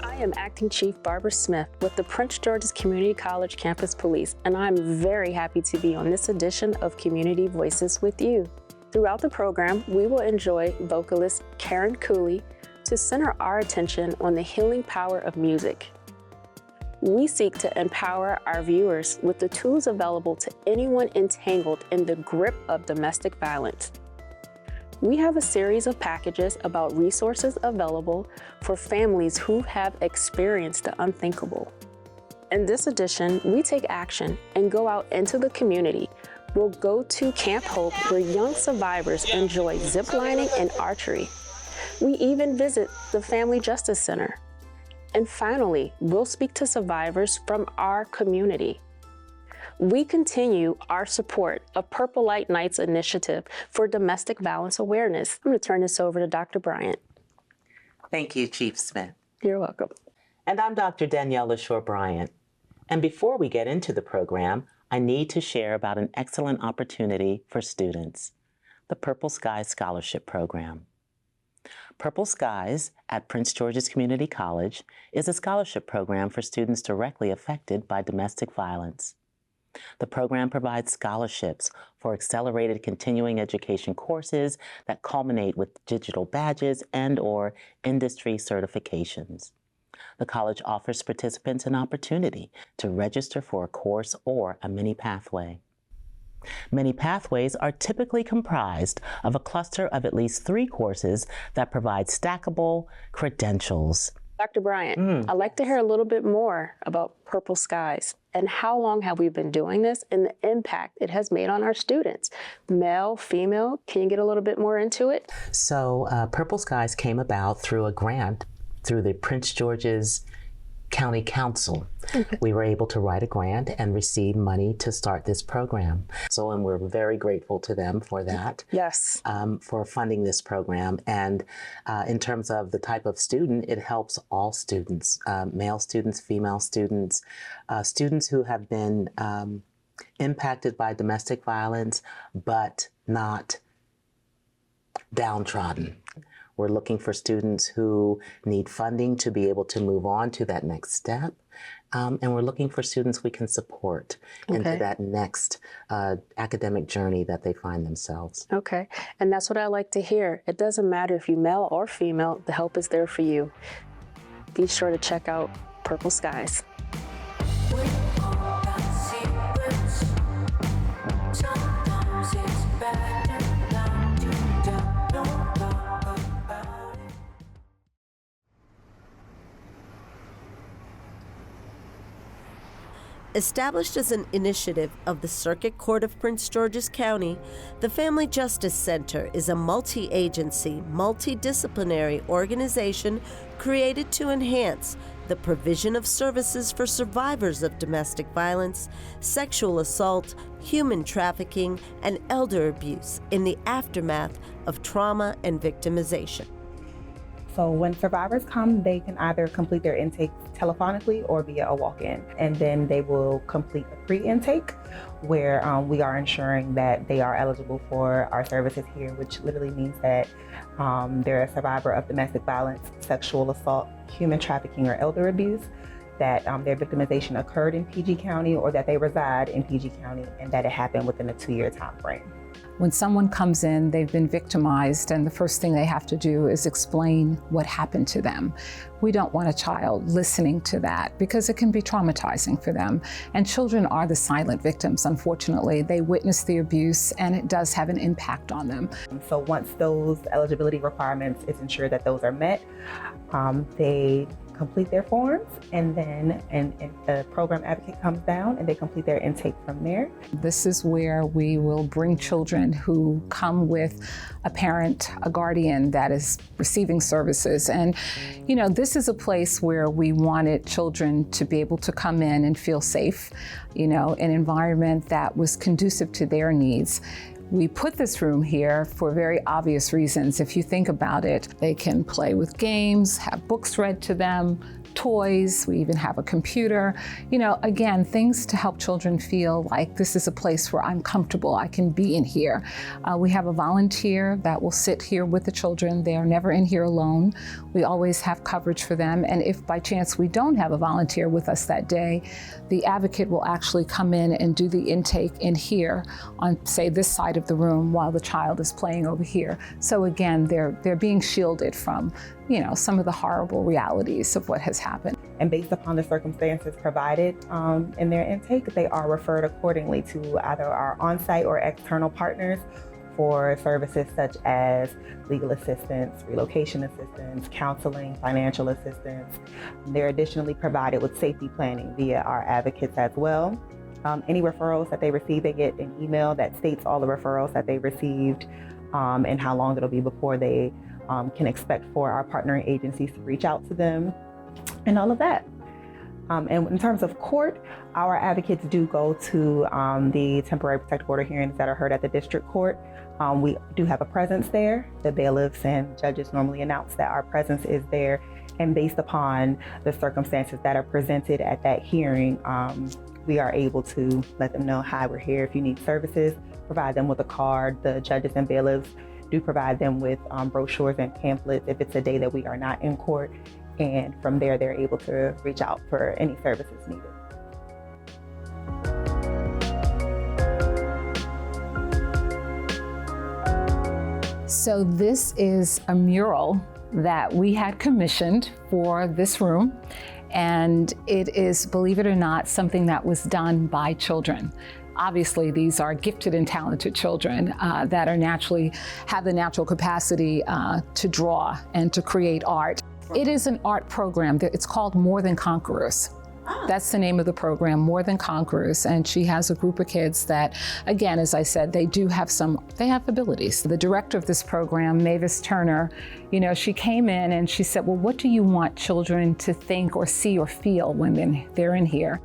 I am Acting Chief Barbara Smith with the Prince George's Community College Campus Police, and I'm very happy to be on this edition of Community Voices with you. Throughout the program, we will enjoy vocalist Karen Culi to center our attention on the healing power of music. We seek to empower our viewers with the tools available to anyone entangled in the grip of domestic violence. We have a series of packages about resources available for families who have experienced the unthinkable. In this edition, we take action and go out into the community. We'll go to Camp Hope, where young survivors enjoy ziplining and archery. We even visit the Family Justice Center. And finally, we'll speak to survivors from our community. We continue our support of Purple Light Nights initiative for domestic violence awareness. I'm going to turn this over to Dr. Bryant. Thank you, Chief Smith. You're welcome. And I'm Dr. Danielle LaShore Bryant. And before we get into the program, I need to share about an excellent opportunity for students, the Purple Skies Scholarship Program. Purple Skies at Prince George's Community College is a scholarship program for students directly affected by domestic violence. The program provides scholarships for accelerated continuing education courses that culminate with digital badges and/or industry certifications. The college offers participants an opportunity to register for a course or a mini pathway. Many pathways are typically comprised of a cluster of at least 3 courses that provide stackable credentials. Dr. Bryant, I'd like to hear a little bit more about Purple Skies and how long have we been doing this and the impact it has made on our students, male, female. Can you get a little bit more into it? So Purple Skies came about through a grant through the Prince George's County Council. We were able to write a grant and receive money to start this program. And we're very grateful to them for that. Yes. For funding this program. And in terms of the type of student, it helps all students, male students, female students, students who have been impacted by domestic violence, but not downtrodden. We're looking for students who need funding to be able to move on to that next step. And we're looking for students we can support into that next academic journey that they find themselves. Okay, and that's what I like to hear. It doesn't matter if you're male or female, the help is there for you. Be sure to check out Purple Skies. Established as an initiative of the Circuit Court of Prince George's County, the Family Justice Center is a multi-agency, multidisciplinary organization created to enhance the provision of services for survivors of domestic violence, sexual assault, human trafficking, and elder abuse in the aftermath of trauma and victimization. So when survivors come, they can either complete their intake telephonically or via a walk-in. And then they will complete a pre-intake where we are ensuring that they are eligible for our services here, which literally means that they're a survivor of domestic violence, sexual assault, human trafficking, or elder abuse, that their victimization occurred in PG County or that they reside in PG County and that it happened within a 2-year time frame. When someone comes in, they've been victimized, and the first thing they have to do is explain what happened to them. We don't want a child listening to that because it can be traumatizing for them. And children are the silent victims, unfortunately. They witness the abuse, and it does have an impact on them. So once those eligibility requirements is ensured that those are met, they complete their forms, and then the program advocate comes down and they complete their intake from there. This is where we will bring children who come with a parent, a guardian that is receiving services. And, you know, this is a place where we wanted children to be able to come in and feel safe, you know, an environment that was conducive to their needs. We put this room here for very obvious reasons. If you think about it, they can play with games, have books read to them, toys, we even have a computer. You know, again, things to help children feel like this is a place where I'm comfortable, I can be in here. We have a volunteer that will sit here with the children. They are never in here alone. We always have coverage for them. And if by chance we don't have a volunteer with us that day, the advocate will actually come in and do the intake in here on, say, this side of the room while the child is playing over here. So again, they're being shielded from, you know, some of the horrible realities of what has happened. And based upon the circumstances provided in their intake, they are referred accordingly to either our on-site or external partners for services such as legal assistance, relocation assistance, counseling, financial assistance. They're additionally provided with safety planning via our advocates as well. Any referrals that they receive, they get an email that states all the referrals that they received and how long it'll be before they can expect for our partnering agencies to reach out to them and all of that. And in terms of court, our advocates do go to the temporary protective order hearings that are heard at the district court. We do have a presence there. The bailiffs and judges normally announce that our presence is there. And based upon the circumstances that are presented at that hearing, we are able to let them know, hi, we're here if you need services, provide them with a card. The judges and bailiffs do provide them with brochures and pamphlets if it's a day that we are not in court. And from there, they're able to reach out for any services needed. So this is a mural that we had commissioned for this room. And it is, believe it or not, something that was done by children. Obviously, these are gifted and talented children that are naturally, have the natural capacity to draw and to create art. It is an art program. It's called More Than Conquerors. That's the name of the program, More Than Conquerors. And she has a group of kids that, again, as I said, they have abilities. The director of this program, Mavis Turner, you know, she came in and she said, well, what do you want children to think or see or feel when they're in here?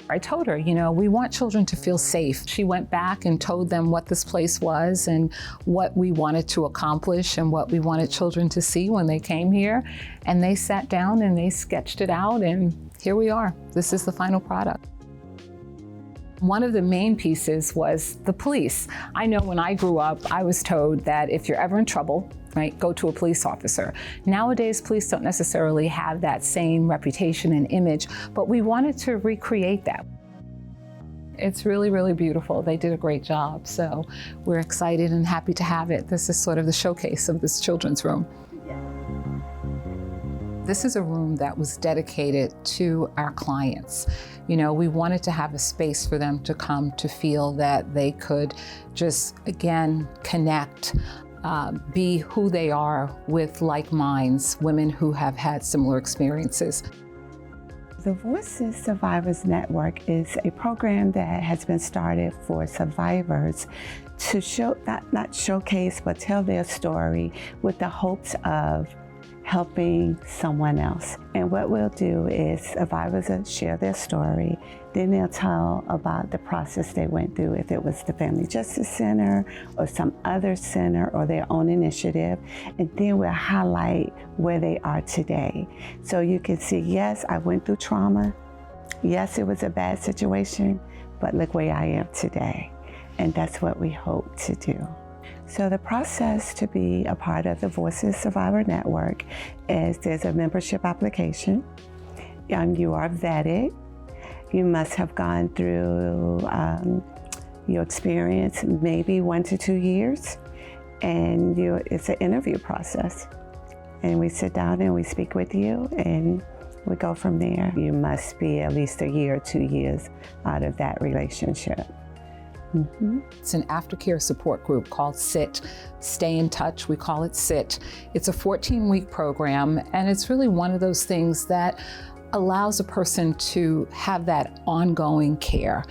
I told her, you know, we want children to feel safe. She went back and told them what this place was and what we wanted to accomplish and what we wanted children to see when they came here. And they sat down and they sketched it out, and here we are. This is the final product. One of the main pieces was the police. I know when I grew up, I was told that if you're ever in trouble, right, go to a police officer. Nowadays, police don't necessarily have that same reputation and image, but we wanted to recreate that. It's really, really beautiful. They did a great job. So we're excited and happy to have it. This is sort of the showcase of this children's room. This is a room that was dedicated to our clients. You know, we wanted to have a space for them to come to feel that they could just, again, connect, be who they are with like minds, women who have had similar experiences. The Voices Survivors Network is a program that has been started for survivors to not showcase, but tell their story with the hopes of helping someone else. And what we'll do is survivors will share their story, then they'll tell about the process they went through, if it was the Family Justice Center or some other center or their own initiative, and then we'll highlight where they are today. So you can see, yes, I went through trauma, yes, it was a bad situation, but look where I am today. And that's what we hope to do. So the process to be a part of the Voices Survivor Network is there's a membership application. You are vetted. You must have gone through your experience, maybe 1 to 2 years, and it's an interview process. And we sit down and we speak with you, and we go from there. You must be at least 1 year or 2 years out of that relationship. Mm-hmm. It's an aftercare support group called SIT, Stay in Touch. We call it SIT. It's a 14-week program, and it's really one of those things that allows a person to have that ongoing care.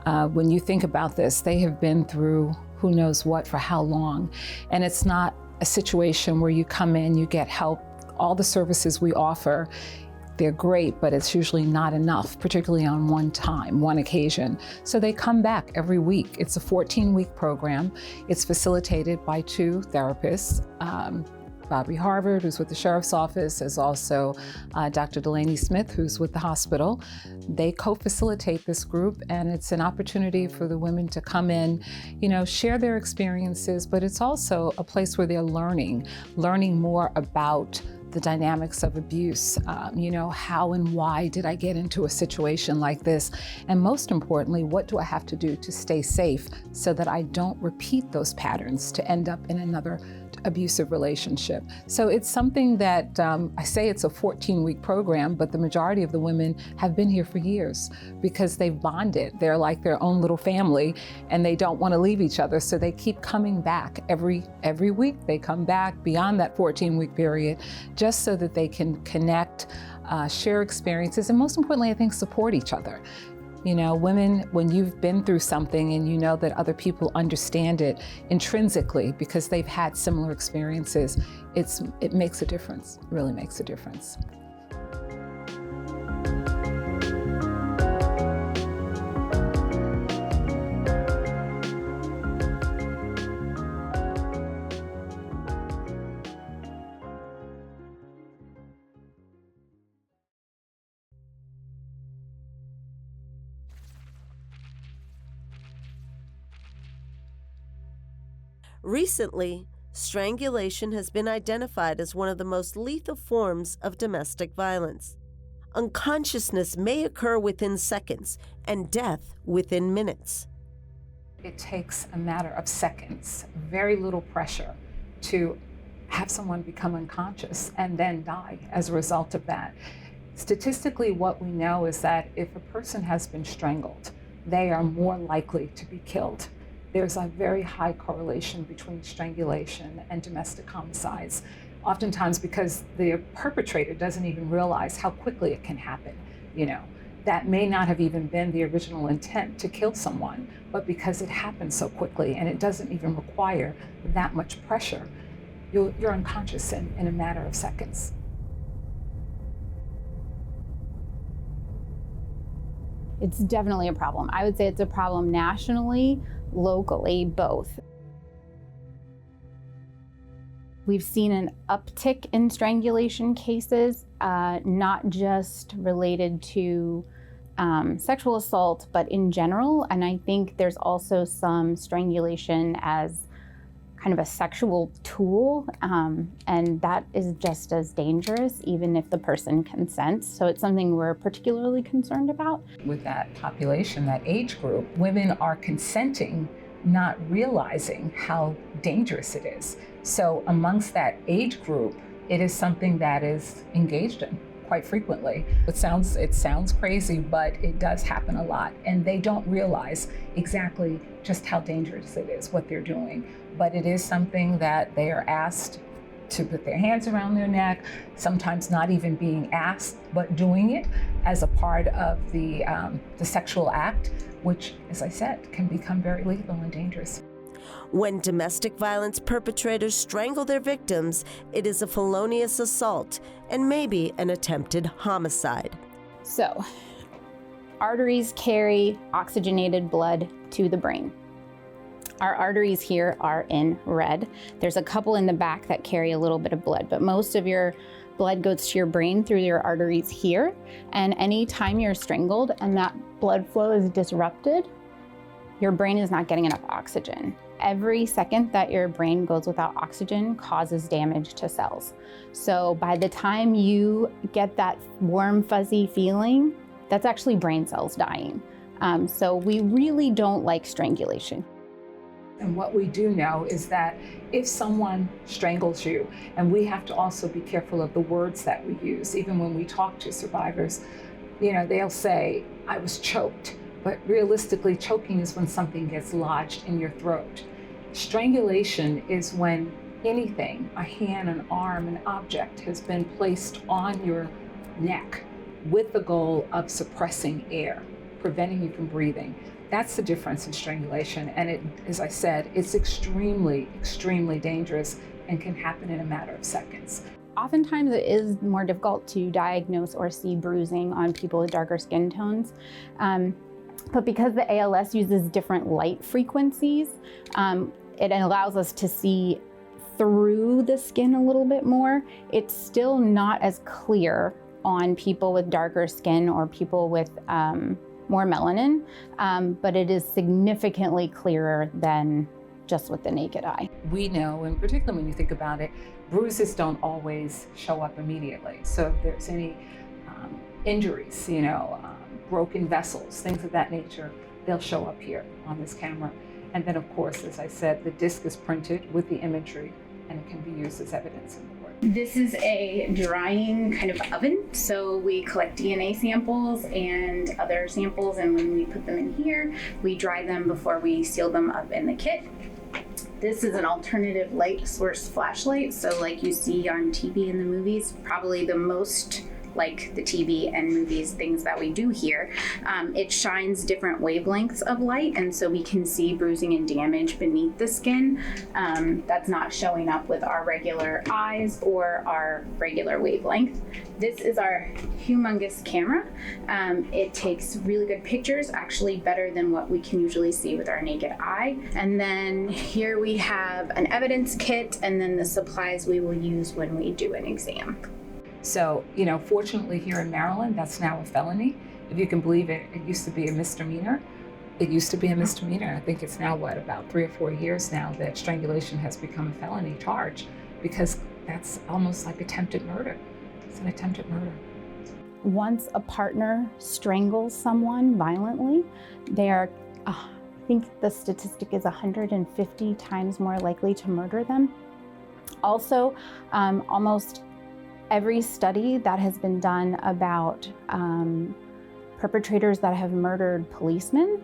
When you think about this, they have been through who knows what for how long, and it's not a situation where you come in, you get help, all the services we offer. they're great, but it's usually not enough, particularly on one occasion. So they come back every week. It's a 14-week program. It's facilitated by 2 therapists. Bobby Harvard, who's with the Sheriff's Office, is also Dr. Delaney Smith, who's with the hospital. They co-facilitate this group, and it's an opportunity for the women to come in, share their experiences, but it's also a place where they're learning more about the dynamics of abuse, how and why did I get into a situation like this? And most importantly, what do I have to do to stay safe so that I don't repeat those patterns to end up in another abusive relationship? So it's something that I say it's a 14-week program, but the majority of the women have been here for years because they've bonded. They're like their own little family and they don't want to leave each other. So they keep coming back every week. They come back beyond that 14-week period just so that they can connect, share experiences, and most importantly, I think support each other. Women, when you've been through something and you know that other people understand it intrinsically because they've had similar experiences, it makes a difference, it really makes a difference. Recently, strangulation has been identified as one of the most lethal forms of domestic violence. Unconsciousness may occur within seconds and death within minutes. It takes a matter of seconds, very little pressure, to have someone become unconscious and then die as a result of that. Statistically, what we know is that if a person has been strangled, they are more likely to be killed. There's a very high correlation between strangulation and domestic homicides, oftentimes because the perpetrator doesn't even realize how quickly it can happen. That may not have even been the original intent to kill someone, but because it happens so quickly and it doesn't even require that much pressure, you're unconscious in a matter of seconds. It's definitely a problem. I would say it's a problem nationally, locally, both. We've seen an uptick in strangulation cases, not just related to sexual assault, but in general. And I think there's also some strangulation as kind of a sexual tool, and that is just as dangerous, even if the person consents. So it's something we're particularly concerned about. With that population, that age group, women are consenting, not realizing how dangerous it is. So amongst that age group, it is something that is engaged in quite frequently. It sounds crazy, but it does happen a lot. And they don't realize exactly just how dangerous it is, what they're doing. But it is something that they are asked to put their hands around their neck, sometimes not even being asked, but doing it as a part of the sexual act, which, as I said, can become very lethal and dangerous. When domestic violence perpetrators strangle their victims, it is a felonious assault and maybe an attempted homicide. So, arteries carry oxygenated blood to the brain. Our arteries here are in red. There's a couple in the back that carry a little bit of blood, but most of your blood goes to your brain through your arteries here. And anytime you're strangled and that blood flow is disrupted, your brain is not getting enough oxygen. Every second that your brain goes without oxygen causes damage to cells. So by the time you get that warm, fuzzy feeling, that's actually brain cells dying. So we really don't like strangulation. And what we do know is that if someone strangles you, and we have to also be careful of the words that we use, even when we talk to survivors, they'll say, I was choked. But realistically, choking is when something gets lodged in your throat. Strangulation is when anything, a hand, an arm, an object, has been placed on your neck with the goal of suppressing air, preventing you from breathing. That's the difference in strangulation. And as I said, it's extremely, extremely dangerous and can happen in a matter of seconds. Oftentimes it is more difficult to diagnose or see bruising on people with darker skin tones. But because the ALS uses different light frequencies, it allows us to see through the skin a little bit more. It's still not as clear on people with darker skin or people with more melanin, but it is significantly clearer than just with the naked eye. We know, and particularly when you think about it, bruises don't always show up immediately. So if there's any injuries, broken vessels, things of that nature, they'll show up here on this camera. And then of course, as I said, the disc is printed with the imagery and it can be used as evidence in the work. This is a drying kind of oven. So we collect DNA samples and other samples, and when we put them in here, we dry them before we seal them up in the kit. This is an alternative light source flashlight. So like you see on TV and the movies, probably the most like the TV and movies, things that we do here. It shines different wavelengths of light, and so we can see bruising and damage beneath the skin that's not showing up with our regular eyes or our regular wavelength. This is our humongous camera. It takes really good pictures, actually better than what we can usually see with our naked eye. And then here we have an evidence kit, and then the supplies we will use when we do an exam. So, fortunately here in Maryland, that's now a felony. If you can believe it, it used to be a misdemeanor. It used to be a misdemeanor. I think it's now, about 3 or 4 years now that strangulation has become a felony charge, because that's almost like attempted murder. It's an attempted murder. Once a partner strangles someone violently, they are, I think the statistic is 150 times more likely to murder them. Also, almost every study that has been done about perpetrators that have murdered policemen,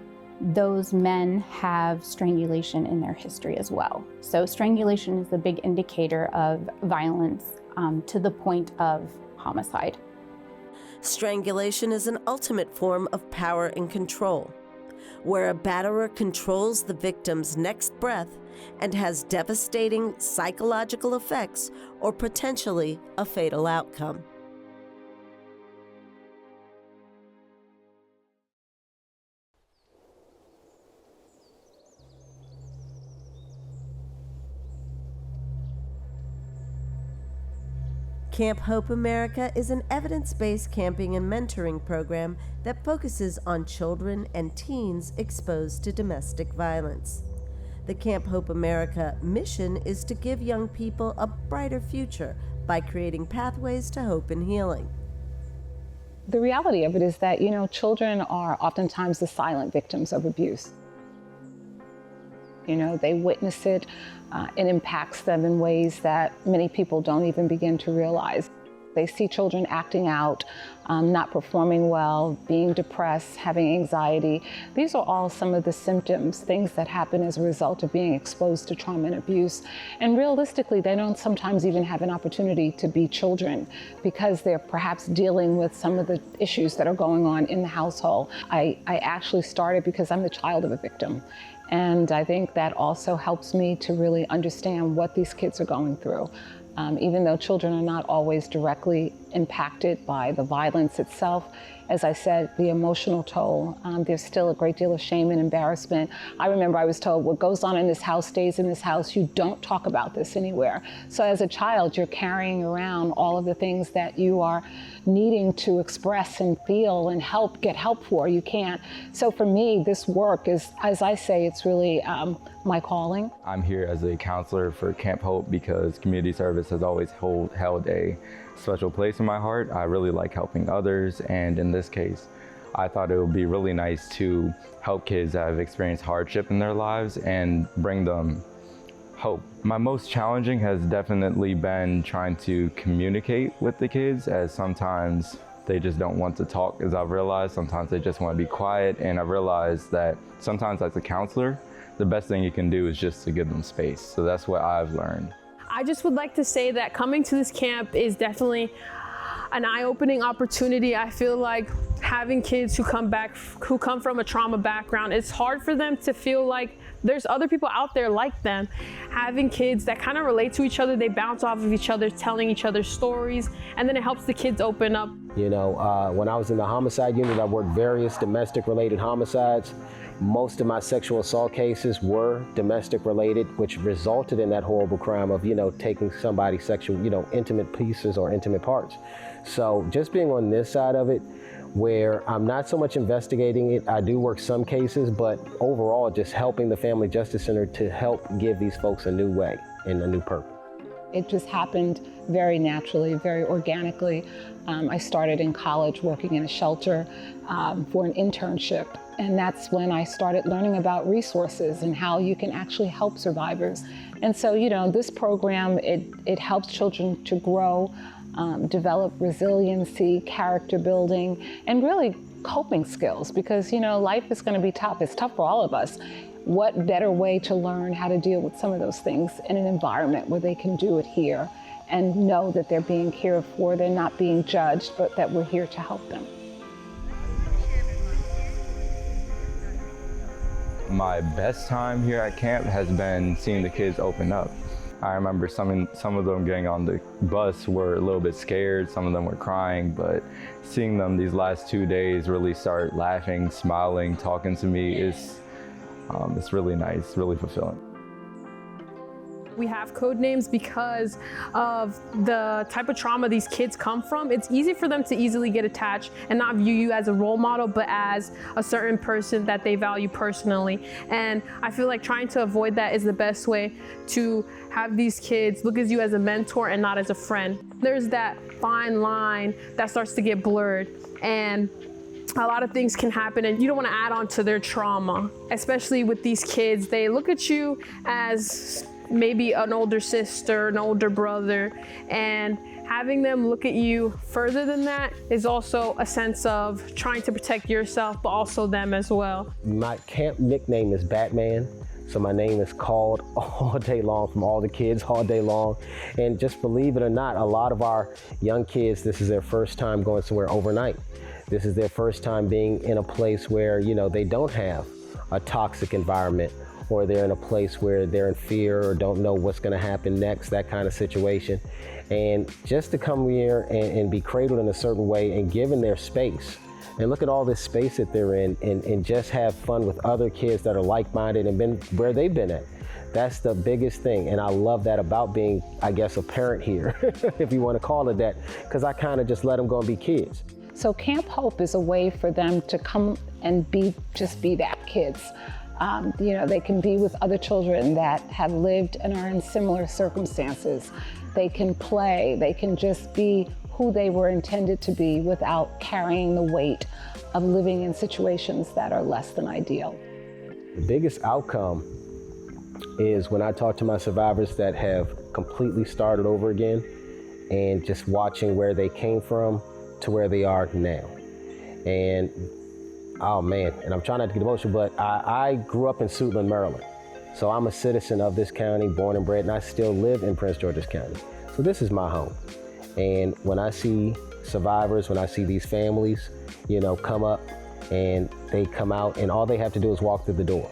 those men have strangulation in their history as well. So strangulation is a big indicator of violence to the point of homicide. Strangulation is an ultimate form of power and control, where a batterer controls the victim's next breath and has devastating psychological effects or potentially a fatal outcome. Camp Hope America is an evidence-based camping and mentoring program that focuses on children and teens exposed to domestic violence. The Camp Hope America mission is to give young people a brighter future by creating pathways to hope and healing. The reality of it is that, children are oftentimes the silent victims of abuse. They witness it. It impacts them in ways that many people don't even begin to realize. They see children acting out, not performing well, being depressed, having anxiety. These are all some of the symptoms, things that happen as a result of being exposed to trauma and abuse. And realistically, they don't sometimes even have an opportunity to be children because they're perhaps dealing with some of the issues that are going on in the household. I actually started because I'm the child of a victim. And I think that also helps me to really understand what these kids are going through. Even though children are not always directly impacted by the violence itself, as I said, the emotional toll, there's still a great deal of shame and embarrassment. I remember I was told, what goes on in this house stays in this house. You don't talk about this anywhere. So as a child, you're carrying around all of the things that you are needing to express and feel and get help for. You can't. So for me, this work is, as I say, it's really my calling. I'm here as a counselor for Camp Hope because community service has always held a special place in my heart. I really like helping others, and in this case, I thought it would be really nice to help kids that have experienced hardship in their lives and bring them hope. My most challenging has definitely been trying to communicate with the kids, as sometimes they just don't want to talk, as I've realized. Sometimes they just want to be quiet, and I've realized that sometimes as a counselor, the best thing you can do is just to give them space. So that's what I've learned. I just would like to say that coming to this camp is definitely an eye-opening opportunity. I feel like having kids who come from a trauma background, it's hard for them to feel like there's other people out there like them, having kids that kind of relate to each other. They bounce off of each other, telling each other stories, and then it helps the kids open up. You know, when I was in the homicide unit, I worked various domestic related homicides. Most of my sexual assault cases were domestic related, which resulted in that horrible crime of, you know, taking somebody's sexual, you know, intimate pieces or intimate parts. So just being on this side of it, where I'm not so much investigating it, I do work some cases, but overall just helping the Family Justice Center to help give these folks a new way and a new purpose. It just happened very naturally, very organically. I started in college working in a shelter for an internship. And that's when I started learning about resources and how you can actually help survivors. And so, you know, this program, it helps children to grow, develop resiliency, character building, and really coping skills, because, you know, life is going to be tough. It's tough for all of us. What better way to learn how to deal with some of those things in an environment where they can do it here and know that they're being cared for, they're not being judged, but that we're here to help them. My best time here at camp has been seeing the kids open up. I remember some of them getting on the bus were a little bit scared, some of them were crying, but seeing them these last 2 days really start laughing, smiling, talking to me is it's really nice, really fulfilling. We have code names because of the type of trauma these kids come from. It's easy for them to easily get attached and not view you as a role model, but as a certain person that they value personally. And I feel like trying to avoid that is the best way to have these kids look at you as a mentor and not as a friend. There's that fine line that starts to get blurred, and a lot of things can happen and you don't want to add on to their trauma. Especially with these kids, they look at you as maybe an older sister, an older brother, and having them look at you further than that is also a sense of trying to protect yourself, but also them as well. My camp nickname is Batman, so my name is called all day long from all the kids all day long. And just believe it or not, a lot of our young kids, this is their first time going somewhere overnight. This is their first time being in a place where, you know, they don't have a toxic environment, or they're in a place where they're in fear or don't know what's going to happen next, that kind of situation. And just to come here and be cradled in a certain way and given their space, and look at all this space that they're in, and just have fun with other kids that are like-minded and been where they've been at. That's the biggest thing, and I love that about being, I guess, a parent here, if you want to call it that, because I kind of just let them go and be kids. So Camp Hope is a way for them to come and just be that, kids. You know, they can be with other children that have lived and are in similar circumstances. They can play, they can just be who they were intended to be without carrying the weight of living in situations that are less than ideal. The biggest outcome is when I talk to my survivors that have completely started over again, and just watching where they came from to where they are now. And oh man, and I'm trying not to get emotional, but I grew up in Suitland, Maryland. So I'm a citizen of this county, born and bred, and I still live in Prince George's County. So this is my home. And when I see survivors, when I see these families, you know, come up and they come out and all they have to do is walk through the door.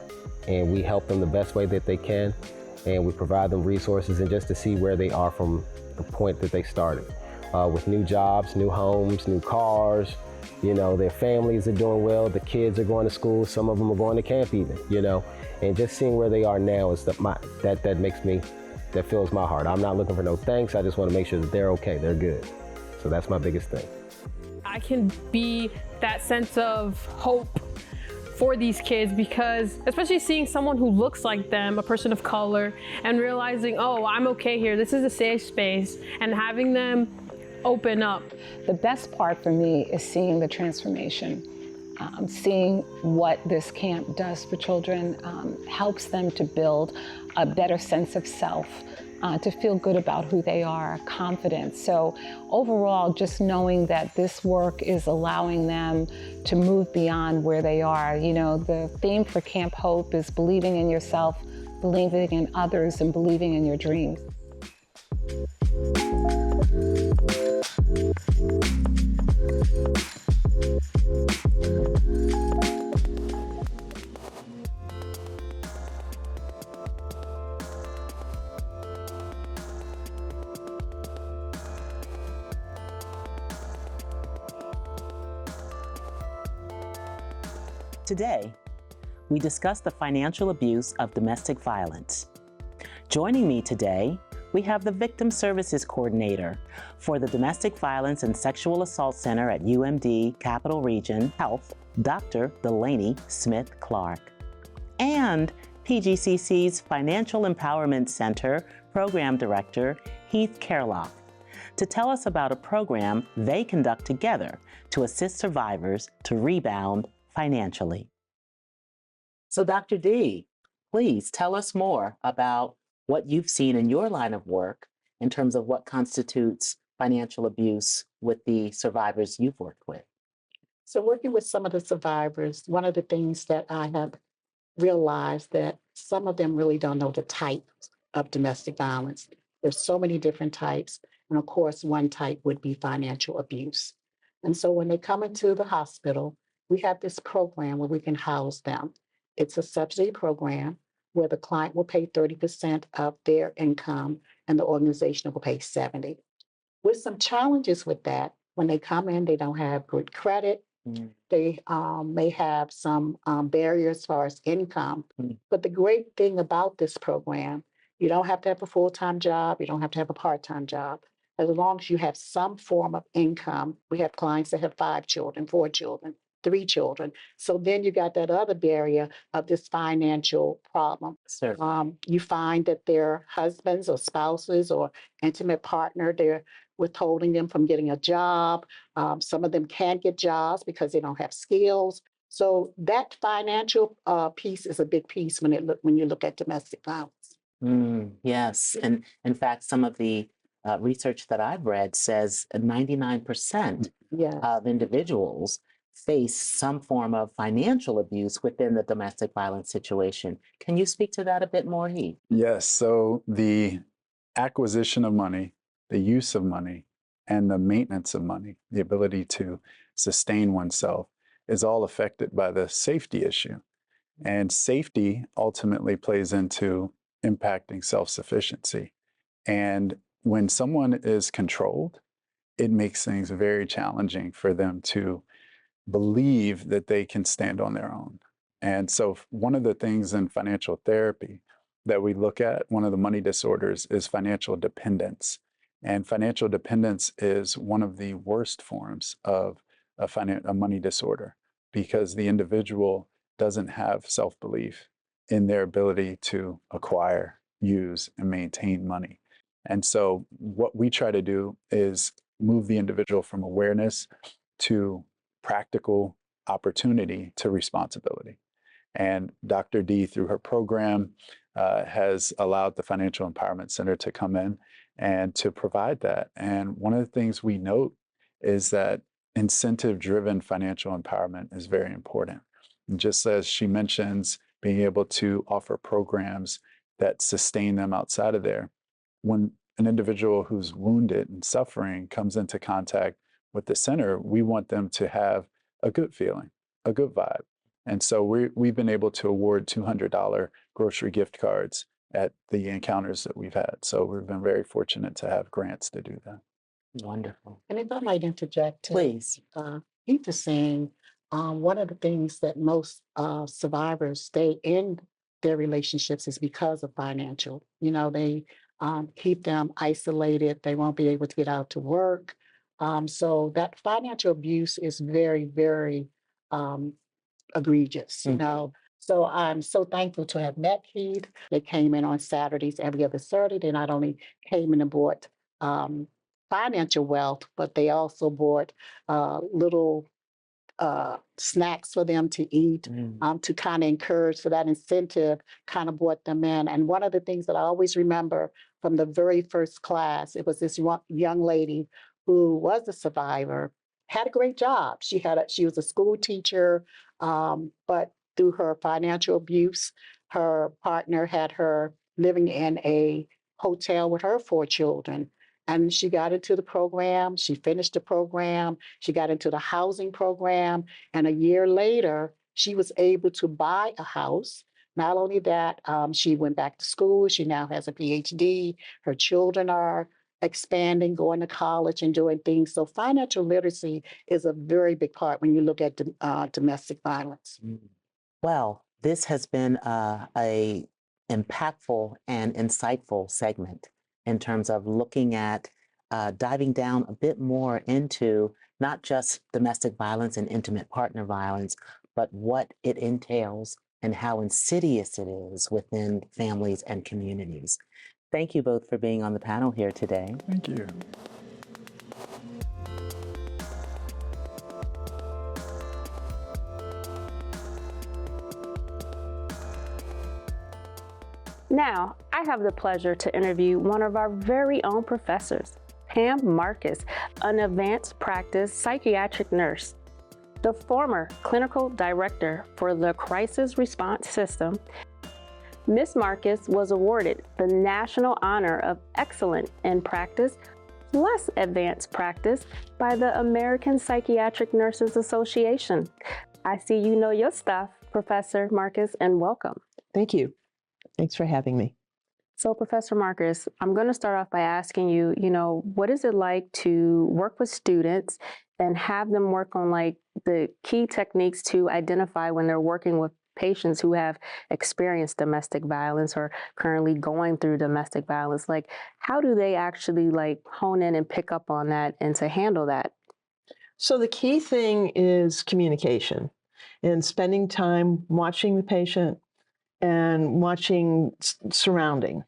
And we help them the best way that they can. And we provide them resources and just to see where they are from the point that they started. With new jobs, new homes, new cars, you know, their families are doing well, the kids are going to school, some of them are going to camp even, you know, and just seeing where they are now is that makes me, that fills my heart. I'm not looking for no thanks, I just want to make sure that they're okay, they're good. So that's my biggest thing. I can be that sense of hope for these kids, because especially seeing someone who looks like them, a person of color, and realizing, oh, I'm okay here, this is a safe space, and having them open up. The best part for me is seeing the transformation, seeing what this camp does for children, helps them to build a better sense of self, to feel good about who they are, confidence. So overall, just knowing that this work is allowing them to move beyond where they are. You know, the theme for Camp Hope is believing in yourself, believing in others, and believing in your dreams. Today, we discuss the financial abuse of domestic violence. Joining me today, we have the Victim Services Coordinator for the Domestic Violence and Sexual Assault Center at UMD Capital Region Health, Dr. Delaney Smith-Clark, and PGCC's Financial Empowerment Center Program Director, Heath Kerloff, to tell us about a program they conduct together to assist survivors to rebound financially. So Dr. D, please tell us more about what you've seen in your line of work in terms of what constitutes financial abuse with the survivors you've worked with. So working with some of the survivors, one of the things that I have realized that some of them really don't know the types of domestic violence. There's so many different types. And of course, one type would be financial abuse. And so when they come into the hospital, we have this program where we can house them. It's a subsidy program where the client will pay 30% of their income and the organization will pay 70%. With some challenges with that, when they come in, they don't have good credit. They may have some barriers as far as income. But the great thing about this program, you don't have to have a full-time job. You don't have to have a part-time job. As long as you have some form of income, we have clients that have 5 children, 4 children, 3 children. So then you got that other barrier of this financial problem. You find that their husbands or spouses or intimate partner, they're withholding them from getting a job. Some of them can't get jobs because they don't have skills. So that financial piece is a big piece when you look at domestic violence. Yes, and in fact, some of the research that I've read says 99% of individuals face some form of financial abuse within the domestic violence situation. Can you speak to that a bit more, Heath? Yes, so the acquisition of money, the use of money, and the maintenance of money, the ability to sustain oneself, is all affected by the safety issue. And safety ultimately plays into impacting self-sufficiency. And when someone is controlled, it makes things very challenging for them to believe that they can stand on their own. And so one of the things in financial therapy that we look at, one of the money disorders, is financial dependence. And financial dependence is one of the worst forms of a money disorder because the individual doesn't have self-belief in their ability to acquire, use, and maintain money. And so what we try to do is move the individual from awareness to practical opportunity to responsibility. And Dr. D, through her program, has allowed the Financial Empowerment Center to come in and to provide that. And one of the things we note is that incentive-driven financial empowerment is very important. And just as she mentions being able to offer programs that sustain them outside of there, when an individual who's wounded and suffering comes into contact with the center, we want them to have a good feeling, a good vibe. And so we've been able to award $200 grocery gift cards at the encounters that we've had. So we've been very fortunate to have grants to do that. Wonderful. And if I might interject, please. Heath is saying one of the things that most survivors stay in their relationships is because of financial. You know, they keep them isolated. They won't be able to get out to work. So that financial abuse is very, very egregious, you know. So I'm so thankful to have met Heath. They came in on Saturdays, every other Saturday. They not only came in and brought financial wealth, but they also brought little snacks for them to eat, to kind of encourage. So that incentive kind of brought them in. And one of the things that I always remember from the very first class, it was this young lady who was a survivor, had a great job. She was a school teacher, but through her financial abuse, her partner had her living in a hotel with her 4 children. And she got into the program, she finished the program, she got into the housing program, and a year later, she was able to buy a house. Not only that, she went back to school, she now has a PhD, her children are expanding, going to college and doing things. So financial literacy is a very big part when you look at domestic violence. Well, this has been a impactful and insightful segment in terms of looking at diving down a bit more into not just domestic violence and intimate partner violence, but what it entails and how insidious it is within families and communities. Thank you both for being on the panel here today. Thank you. Now, I have the pleasure to interview one of our very own professors, Pam Marcus, an advanced practice psychiatric nurse, the former clinical director for the Crisis Response System. Ms. Marcus was awarded the National Honor of Excellent in Practice plus Advanced Practice by the American Psychiatric Nurses Association. I see you know your stuff, Professor Marcus, and welcome. Thank you. Thanks for having me. So, Professor Marcus, I'm going to start off by asking you, what is it like to work with students and have them work on like the key techniques to identify when they're working with patients who have experienced domestic violence or currently going through domestic violence? Like, how do they actually like hone in and pick up on that and to handle that? So the key thing is communication and spending time watching the patient and watching surrounding,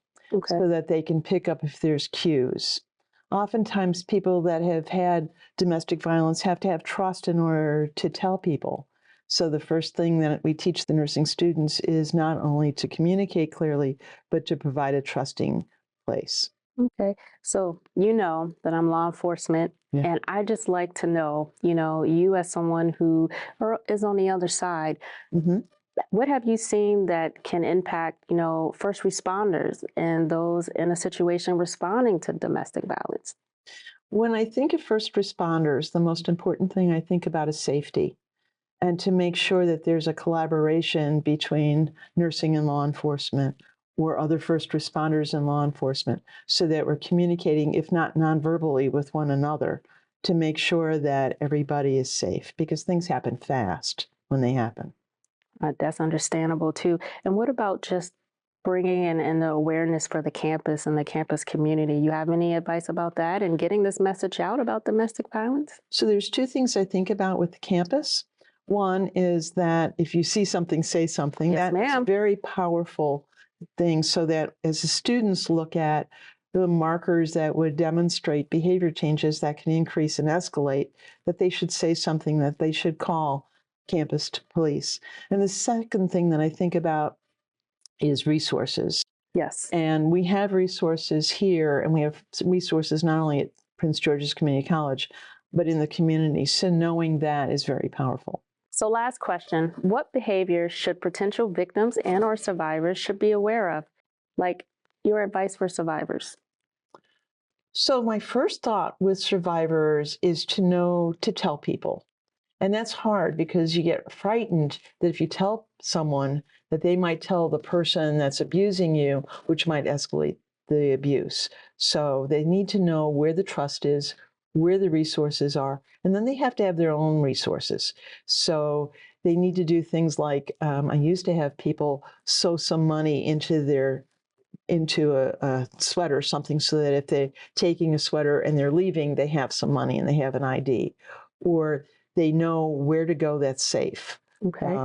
so that they can pick up if there's cues. Oftentimes people that have had domestic violence have to have trust in order to tell people. So the first thing that we teach the nursing students is not only to communicate clearly, but to provide a trusting place. Okay, so you know that I'm law enforcement, and I just like to know, you as someone who is on the other side, what have you seen that can impact, first responders and those in a situation responding to domestic violence? When I think of first responders, the most important thing I think about is safety, and to make sure that there's a collaboration between nursing and law enforcement or other first responders and law enforcement, so that we're communicating, if not non-verbally, with one another to make sure that everybody is safe, because things happen fast when they happen. That's understandable too. And what about just bringing in the awareness for the campus and the campus community? You have any advice about that and getting this message out about domestic violence? So there's two things I think about with the campus. One is that if you see something, say something. Yes, That's a very powerful thing, so that as the students look at the markers that would demonstrate behavior changes that can increase and escalate, that they should say something, that they should call campus police. And the second thing that I think about is resources. Yes. And we have resources here, and we have resources not only at Prince George's Community College, but in the community. So knowing that is very powerful. So last question, what behaviors should potential victims and or survivors should be aware of? Like your advice for survivors. So my first thought with survivors is to know to tell people. And that's hard because you get frightened that if you tell someone that they might tell the person that's abusing you, which might escalate the abuse. So they need to know where the trust is, where the resources are, and then they have to have their own resources. So they need to do things like, I used to have people sew some money into a sweater or something, so that if they're taking a sweater and they're leaving, they have some money and they have an ID. Or they know where to go that's safe. Okay.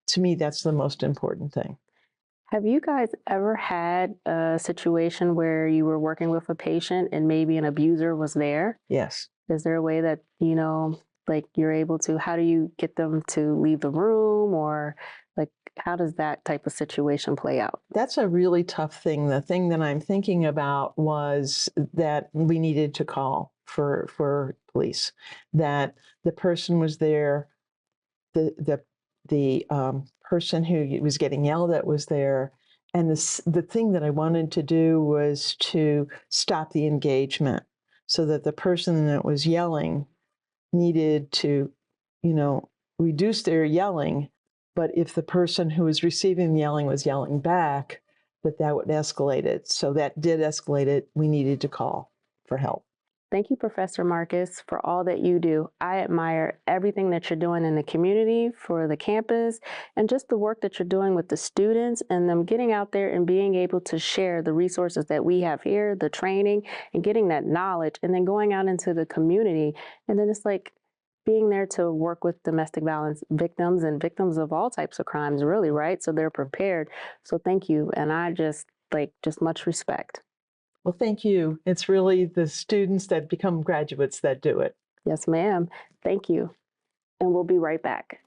To me, that's the most important thing. Have you guys ever had a situation where you were working with a patient and maybe an abuser was there? Yes. Is there a way that, like you're able to, how do you get them to leave the room, or like, how does that type of situation play out? That's a really tough thing. The thing that I'm thinking about was that we needed to call for police, that the person was there, the person who was getting yelled at was there, and the thing that I wanted to do was to stop the engagement, so that the person that was yelling needed to, reduce their yelling, but if the person who was receiving the yelling was yelling back, that would escalate it. So that did escalate it. We needed to call for help. Thank you, Professor Marcus, for all that you do. I admire everything that you're doing in the community, for the campus, and just the work that you're doing with the students and them getting out there and being able to share the resources that we have here, the training, and getting that knowledge, and then going out into the community. And then it's like being there to work with domestic violence victims and victims of all types of crimes, really, right? So they're prepared. So thank you. And I just much respect. Well, thank you. It's really the students that become graduates that do it. Yes, ma'am. Thank you. And we'll be right back.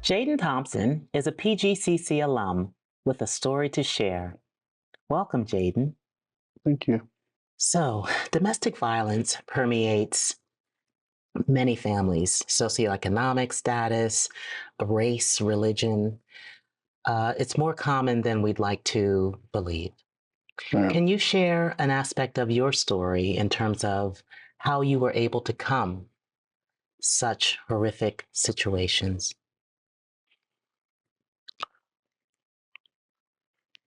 Jaden Thompson is a PGCC alum with a story to share. Welcome, Jaden. Thank you. So, domestic violence permeates many families, socioeconomic status, race, religion. It's more common than we'd like to believe. Yeah. Can you share an aspect of your story in terms of how you were able to come such horrific situations?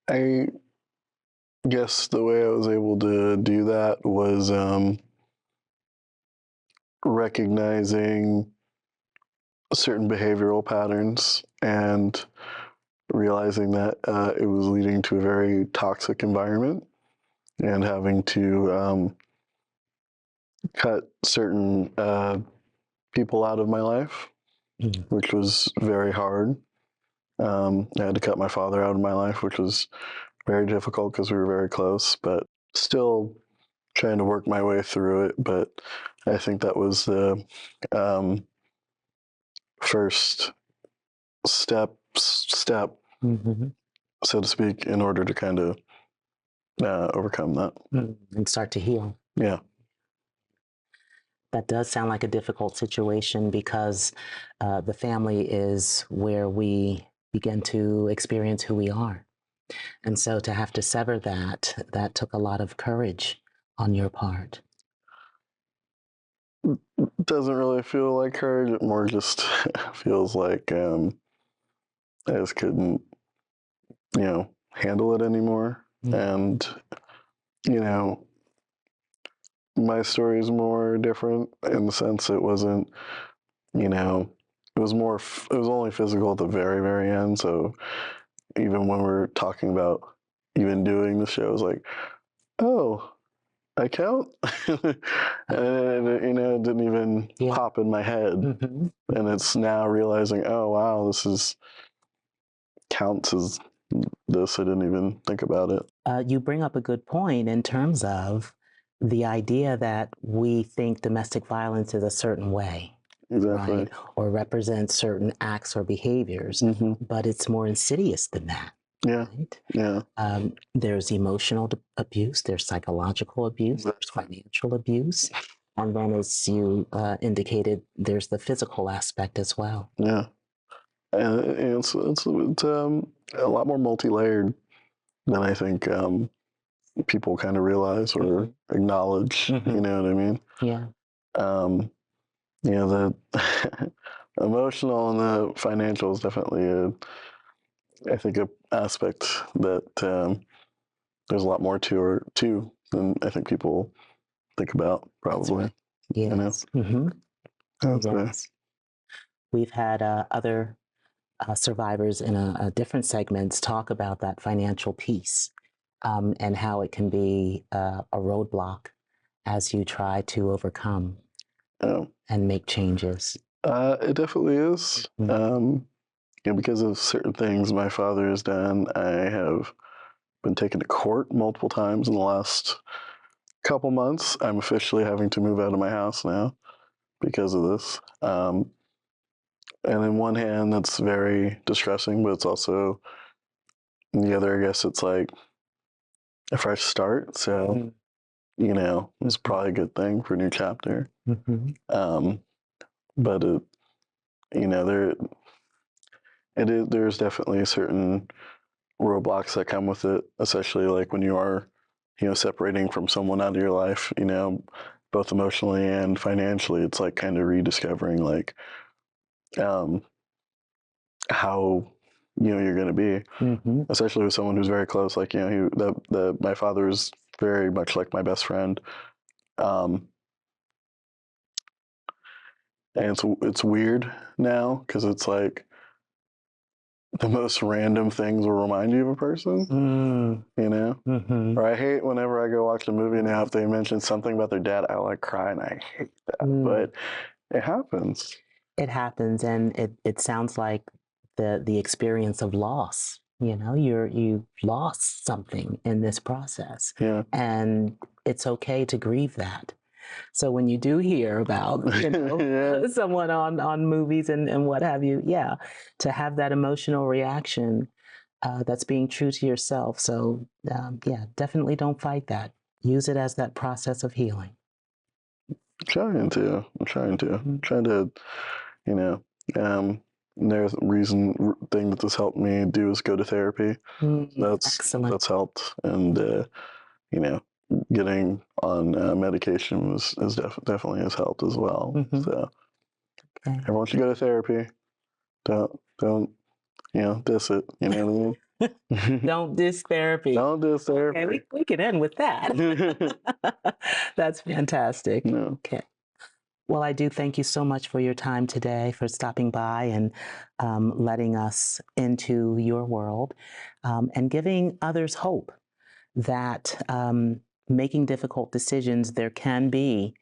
I guess the way I was able to do that was recognizing certain behavioral patterns and realizing that it was leading to a very toxic environment and having to cut certain people out of my life, which was very hard. I had to cut my father out of my life, which was very difficult because we were very close, but still trying to work my way through it. But I think that was the first step, so to speak, in order to kind of overcome that. And start to heal. Yeah. That does sound like a difficult situation because the family is where we begin to experience who we are. And so to have to sever that took a lot of courage on your part. It doesn't really feel like courage. It more just feels like I just couldn't, handle it anymore. And, my story is more different in the sense it wasn't, it was only physical at the very, very end. So even when we're talking about even doing the show, it's like, oh, I count? And it didn't even pop in my head. And it's now realizing, oh, wow, this counts as this. I didn't even think about it. You bring up a good point in terms of the idea that we think domestic violence is a certain way. Exactly. Right? Or represents certain acts or behaviors, but it's more insidious than that. Yeah. Right? Yeah. There's emotional abuse, there's psychological abuse, there's financial abuse, and then, as you indicated, there's the physical aspect as well. Yeah, and it's a lot more multi-layered than I think people kind of realize or acknowledge. You know what I mean? Yeah. The emotional and the financial is definitely I think an aspect that there's a lot more to than I think people think about, probably. Yes. Yes. We've had other survivors in different segments talk about that financial piece and how it can be a roadblock as you try to overcome and make changes. It definitely is. Because of certain things my father has done, I have been taken to court multiple times in the last couple months. I'm officially having to move out of my house now because of this. And in one hand, that's very distressing, but it's also, on the other, I guess it's like a fresh start. So, it's probably a good thing for a new chapter. But there's definitely certain roadblocks that come with it, especially like when you are, separating from someone out of your life, both emotionally and financially. It's like kind of rediscovering like how you're going to be, especially with someone who's very close. Like my father is very much like my best friend, and it's weird now because it's like the most random things will remind you of a person, Or I hate whenever I go watch a movie now if they mention something about their dad, I like cry and I hate that, but it happens. It happens, and it sounds like the experience of loss. You've lost something in this process, and it's okay to grieve that. So when you do hear about someone on movies and what have you, to have that emotional reaction, that's being true to yourself. So definitely don't fight that. Use it as that process of healing. I'm trying to, there's a thing that this helped me do is go to therapy. Excellent. That's helped. And, getting on medication definitely has helped as well. So everyone should go to therapy. Don't diss it. You know what I mean? Don't diss therapy. Don't diss therapy. Okay, we can end with that. That's fantastic. No. Okay. Well, I do thank you so much for your time today, for stopping by and letting us into your world and giving others hope that making difficult decisions, there can be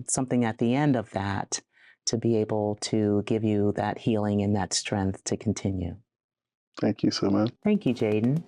something at the end of that to be able to give you that healing and that strength to continue. Thank you so much. Thank you, Jaden.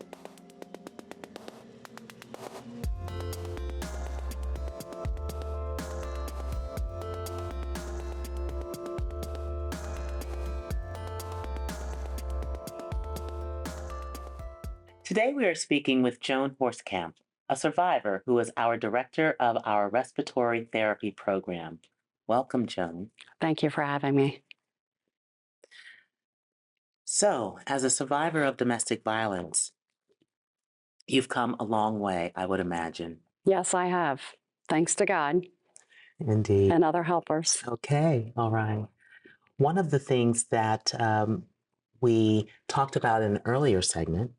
Today we are speaking with Joan Horstkamp, a survivor who is our director of our respiratory therapy program. Welcome, Joan. Thank you for having me. So, as a survivor of domestic violence, you've come a long way, I would imagine. Yes, I have. Thanks to God. Indeed. And other helpers. Okay, all right. One of the things that we talked about in an earlier segment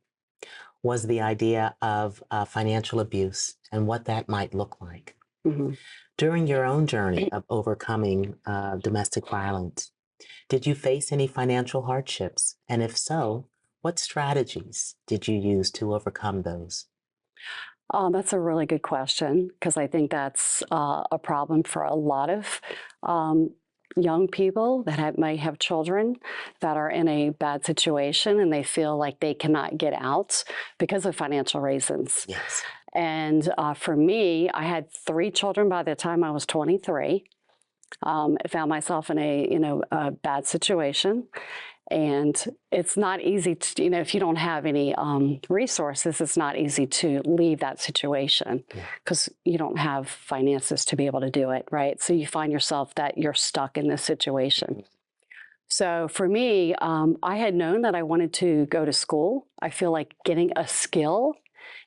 was the idea of financial abuse and what that might look like. During your own journey of overcoming domestic violence, did you face any financial hardships? And if so, what strategies did you use to overcome those? That's a really good question, because I think that's a problem for a lot of young people that may have children that are in a bad situation and they feel like they cannot get out because of financial reasons. Yes. And for me, I had 3 children by the time I was 23. I found myself in a bad situation. And it's not easy to, if you don't have any resources, it's not easy to leave that situation because you don't have finances to be able to do it, right? So you find yourself that you're stuck in this situation. So for me, I had known that I wanted to go to school. I feel like getting a skill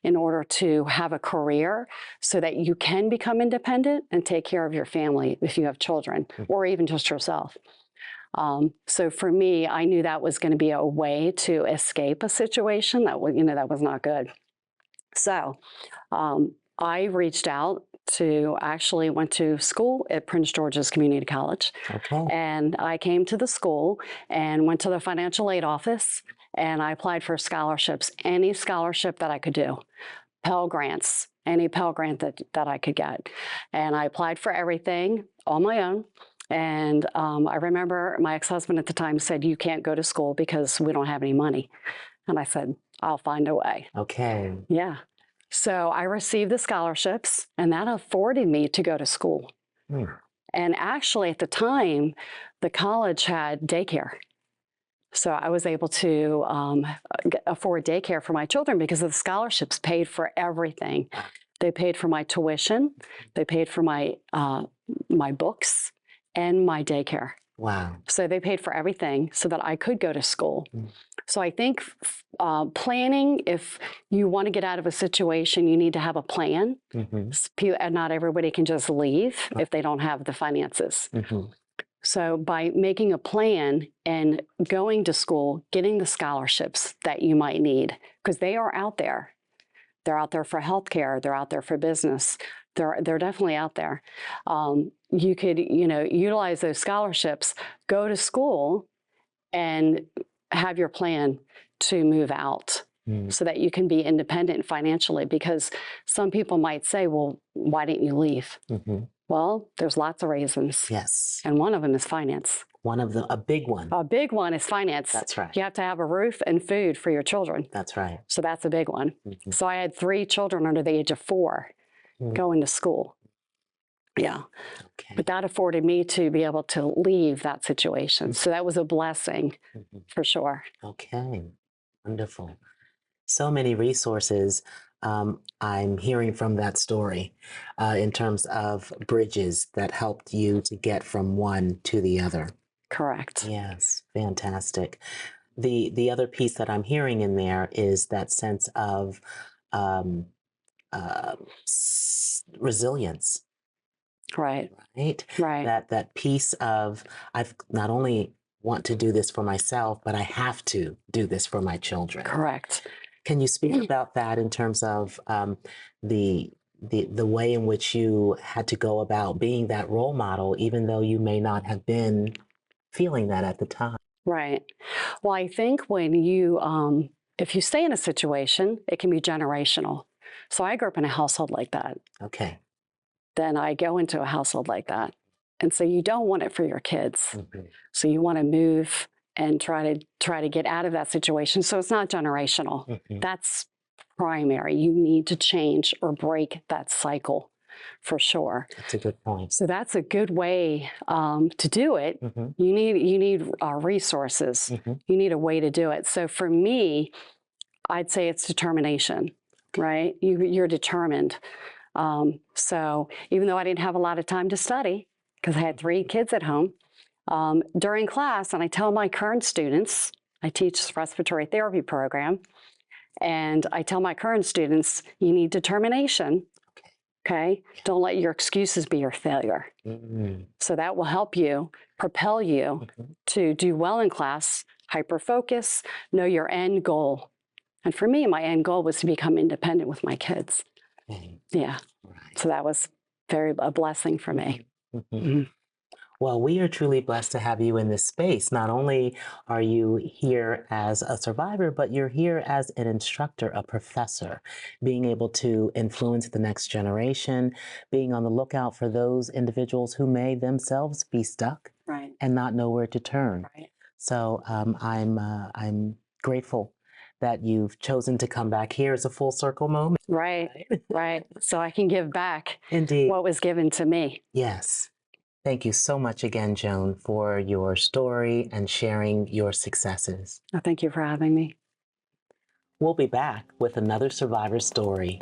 in order to have a career so that you can become independent and take care of your family if you have children or even just yourself. So for me, I knew that was going to be a way to escape a situation that was not good. So I reached out went to school at Prince George's Community College. Okay. And I came to the school and went to the financial aid office and I applied for scholarships, any scholarship that I could do, Pell Grants, any Pell Grant that I could get. And I applied for everything on my own. And I remember my ex-husband at the time said, "You can't go to school because we don't have any money." And I said, "I'll find a way." Okay. Yeah. So I received the scholarships and that afforded me to go to school. And actually at the time, the college had daycare. So I was able to afford daycare for my children because the scholarships paid for everything. They paid for my tuition. They paid for my books and my daycare. Wow. So they paid for everything so that I could go to school. So I think planning, if you want to get out of a situation, you need to have a plan. And not everybody can just leave if they don't have the finances. So by making a plan and going to school, getting the scholarships that you might need, because they are out there. They're out there for healthcare. They're out there for business. They're definitely out there. You could, utilize those scholarships, go to school, and have your plan to move out so that you can be independent financially. Because some people might say, well, why didn't you leave? Well, there's lots of reasons. Yes. And one of them is finance. A big one. A big one is finance. That's right. You have to have a roof and food for your children. That's right. So that's a big one. So I had 3 children under the age of 4 going to school. Yeah. Okay. But that afforded me to be able to leave that situation. So that was a blessing for sure. Okay. Wonderful. So many resources I'm hearing from that story in terms of bridges that helped you to get from one to the other. Correct. Yes, fantastic. The other piece that I'm hearing in there is that sense of resilience. Right. Right. Right. That piece of I've not only want to do this for myself, but I have to do this for my children. Correct. Can you speak about that in terms of the way in which you had to go about being that role model, even though you may not have been feeling that at the time? Right. Well, I think when you, if you stay in a situation, it can be generational. So I grew up in a household like that. Okay. Then I go into a household like that. And so you don't want it for your kids. So you want to move and try to get out of that situation. So it's not generational. That's primary. You need to change or break that cycle for sure. That's a good point. So that's a good way to do it. You need resources. You need a way to do it. So for me, I'd say it's determination, right? You're determined. So even though I didn't have a lot of time to study, because I had 3 kids at home, during class, and I tell my current students, I teach this respiratory therapy program, and I tell my current students, you need determination, okay? Don't let your excuses be your failure. So that will help you, propel you to do well in class, hyper-focus, know your end goal. And for me, my end goal was to become independent with my kids. Yeah. Right. So that was a blessing for me. Well, we are truly blessed to have you in this space. Not only are you here as a survivor, but you're here as an instructor, a professor, being able to influence the next generation, being on the lookout for those individuals who may themselves be stuck and not know where to turn. So I'm grateful that you've chosen to come back here as a full circle moment. Right. So I can give back what was given to me. Yes. Thank you so much again, Joan, for your story and sharing your successes. Thank you for having me. We'll be back with another survivor story.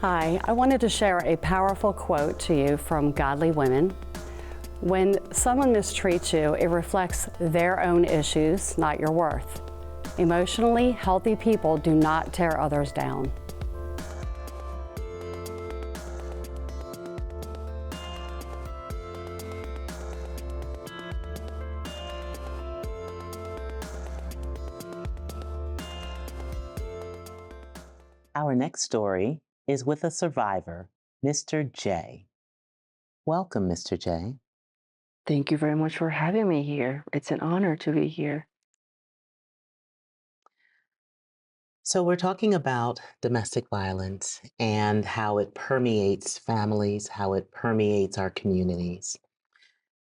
Hi, I wanted to share a powerful quote to you from Godly Women. When someone mistreats you, it reflects their own issues, not your worth. Emotionally healthy people do not tear others down. Our next story is with a survivor, Mr. J. Welcome, Mr. J. Thank you very much for having me here. It's an honor to be here. So we're talking about domestic violence and how it permeates families, how it permeates our communities.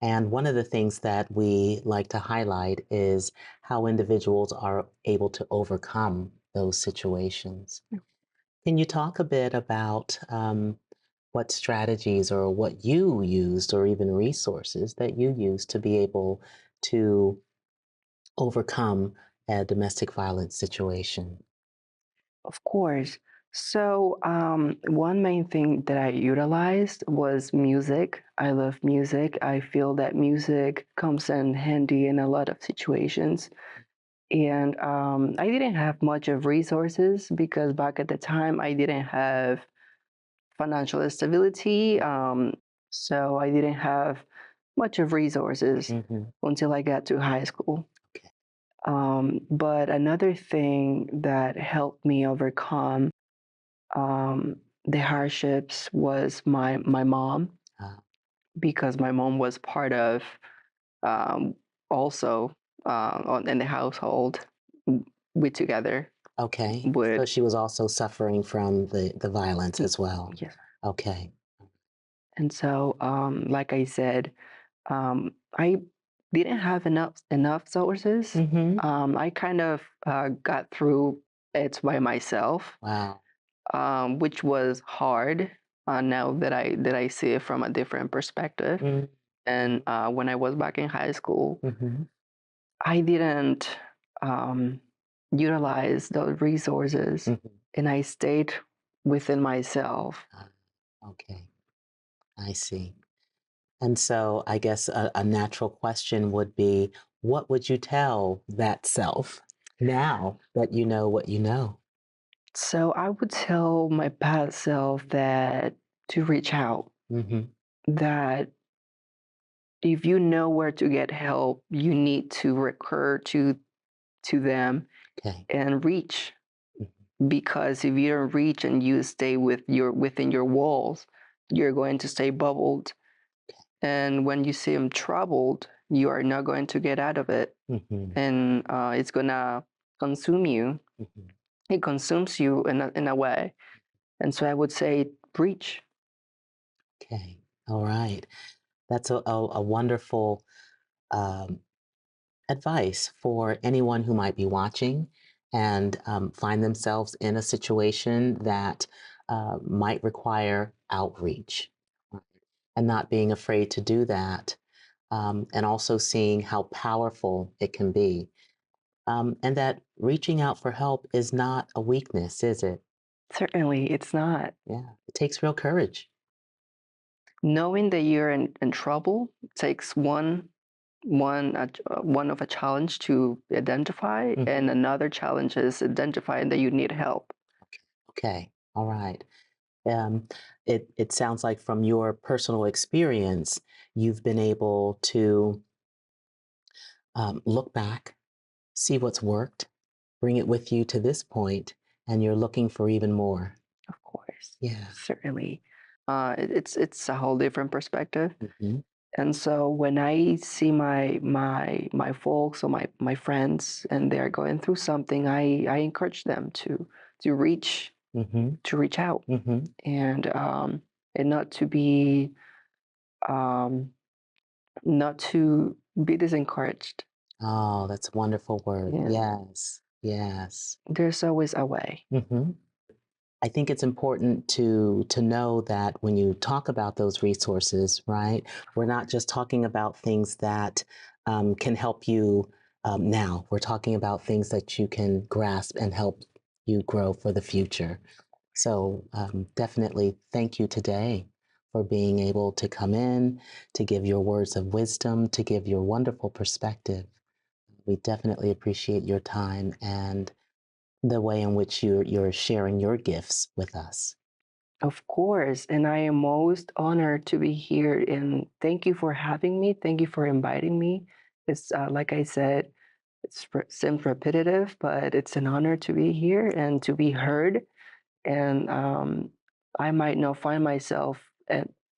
And one of the things that we like to highlight is how individuals are able to overcome those situations. Can you talk a bit about what strategies or what you used or even resources that you used to be able to overcome a domestic violence situation? Of course. So one main thing that I utilized was music. I love music. I feel that music comes in handy in a lot of situations. And I didn't have much of resources because back at the time I didn't have financial stability. So I didn't have much of resources until I got to high school. But another thing that helped me overcome the hardships was my mom, because my mom was part of also in the household we together. Okay. So she was also suffering from the violence as well. Yes. Okay. And so, like I said, I didn't have enough sources. I kind of got through it by myself. Wow. Which was hard. Now that I see it from a different perspective. And when I was back in high school, I didn't utilize those resources, and I stayed within myself. Okay, I see. And so I guess a natural question would be, what would you tell that self now that you know what you know? So I would tell my past self that to reach out, that if you know where to get help, you need to recur to them and reach. Because if you don't reach and you stay within your walls, you're going to stay bubbled. And when you see them troubled, you are not going to get out of it. And it's going to consume you. It consumes you in a way. And so I would say, reach. Okay. All right. That's a wonderful advice for anyone who might be watching and find themselves in a situation that might require outreach, and not being afraid to do that, and also seeing how powerful it can be. And that reaching out for help is not a weakness, is it? Certainly, it's not. Yeah, it takes real courage. Knowing that you're in trouble takes one of a challenge to identify, and another challenge is identifying that you need help. Okay, all right. It sounds like from your personal experience, you've been able to look back, see what's worked, bring it with you to this point, and you're looking for even more. Of course. Yeah. Certainly. It's a whole different perspective. And so when I see my folks or my friends and they're going through something, I encourage them to reach out, and not to be disencouraged. Oh, that's a wonderful word. Yeah. Yes. There's always a way. I think it's important to know that when you talk about those resources, right, we're not just talking about things that can help you now. We're talking about things that you can grasp and help you grow for the future. So definitely thank you today for being able to come in, to give your words of wisdom, to give your wonderful perspective. We definitely appreciate your time and the way in which you're sharing your gifts with us. Of course, and I am most honored to be here, and thank you for having me. Thank you for inviting me. It's like I said, it seems repetitive, but it's an honor to be here and to be heard. And I might not find myself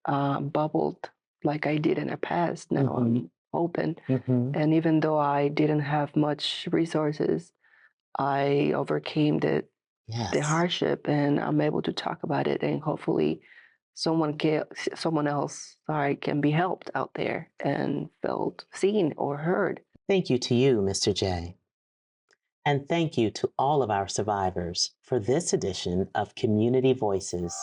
bubbled like I did in the past. Now I'm open. And even though I didn't have much resources, I overcame the hardship, and I'm able to talk about it, and hopefully someone else can be helped out there and felt seen or heard. Thank you to you, Mr. J. And thank you to all of our survivors for this edition of Community Voices.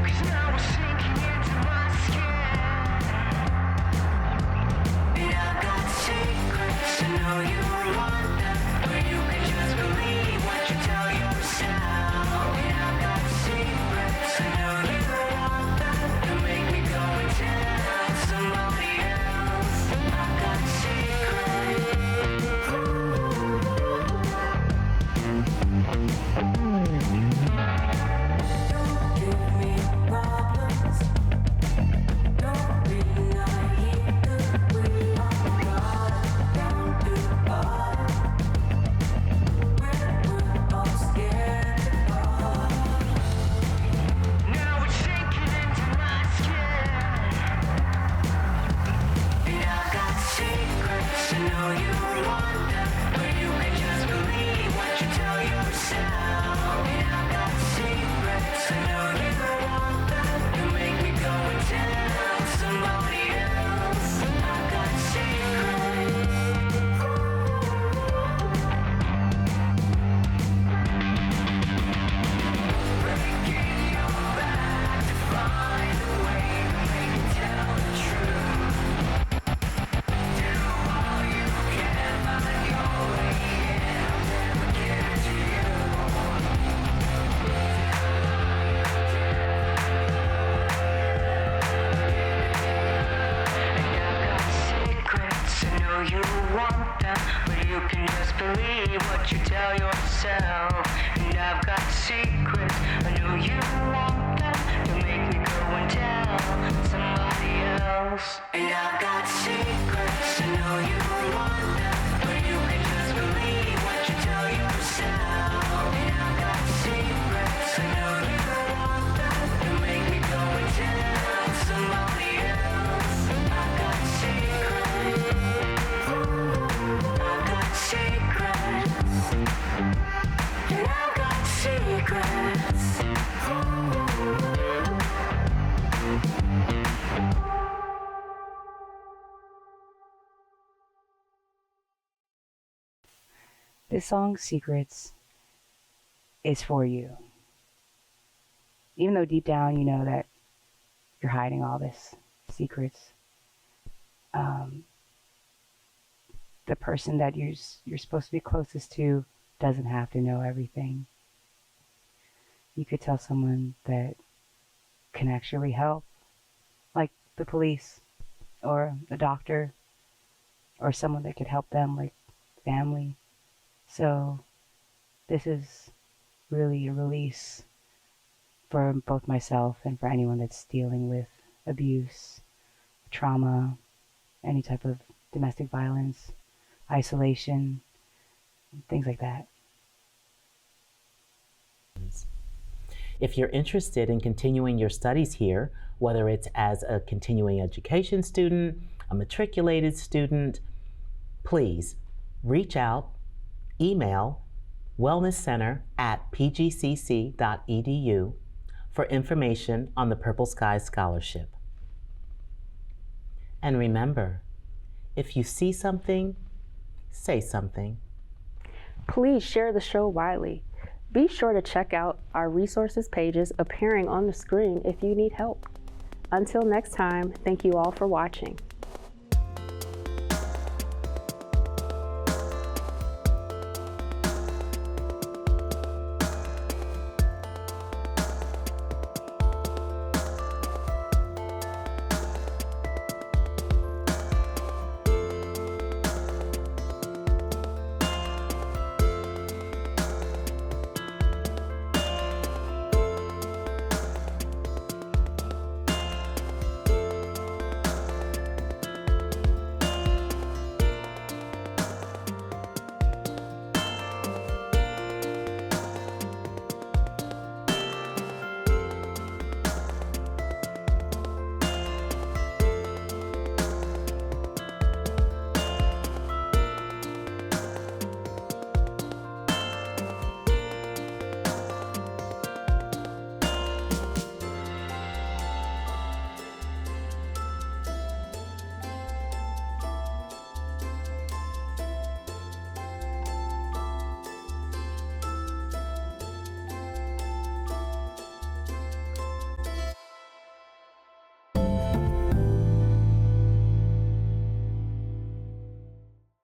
Cause now I see secrets, I know you want them, but you can just believe what you tell yourself. And I've got secrets, I know you want them, you make me go and tell somebody else. I've got secrets. Breaking your back to find a way to make you tell the truth. Do all you can, find your way in. I'll never give it to you. And I've got secrets, I know you want them, but you can just believe what you tell yourself. And I've got secrets, I know you want them, to make me go and tell somebody else. And I've got secrets, I know you want them, but you can just believe what you tell yourself. And I've got secrets, I know you want them, to make me go and tell somebody else. I've got secrets. I've got secrets. And I've got secrets. This song, Secrets, is for you. Even though deep down you know that you're hiding all this secrets, the person that you're supposed to be closest to doesn't have to know everything. You could tell someone that can actually help, like the police, or a doctor, or someone that could help them, like family. So this is really a release for both myself and for anyone that's dealing with abuse, trauma, any type of domestic violence, isolation, things like that. If you're interested in continuing your studies here, whether it's as a continuing education student, a matriculated student, please reach out, email wellnesscenter@pgcc.edu for information on the Purple Skies Scholarship. And remember, if you see something, say something. Please share the show widely. Be sure to check out our resources pages appearing on the screen if you need help. Until next time, thank you all for watching.